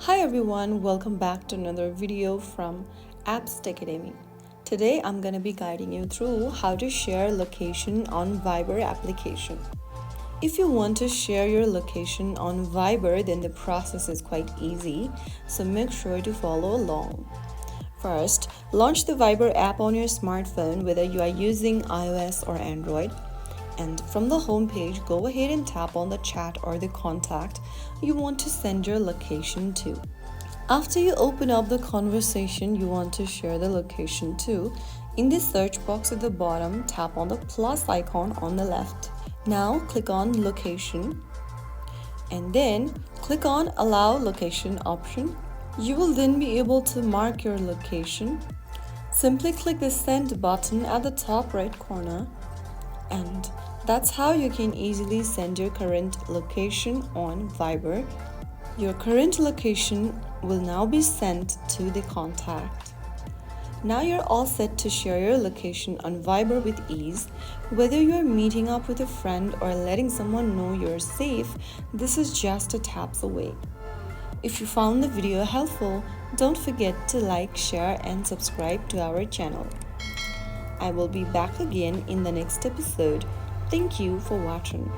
Hi everyone, welcome back to another video from Apps Academy. Today I'm going to be guiding you through how to share location on Viber application. If you want to share your location on Viber, then the process is quite easy, so make sure to follow along. First, launch the Viber app on your smartphone, whether you are using iOS or Android. And from the home page, go ahead and tap on the chat or the contact you want to send your location to. After you open up the conversation you want to share the location to, in the search box at the bottom, tap on the plus icon on the left. Now click on location and then click on allow location option. You will then be able to mark your location. Simply click the send button at the top right corner, and that's how you can easily send your current location on Viber. Your current location will now be sent to the contact. Now you're all set to share your location on Viber with ease. Whether you're meeting up with a friend or letting someone know you're safe, this is just a taps away. If you found the video helpful, don't forget to like, share, and subscribe to our channel. I will be back again in the next episode. Thank you for watching.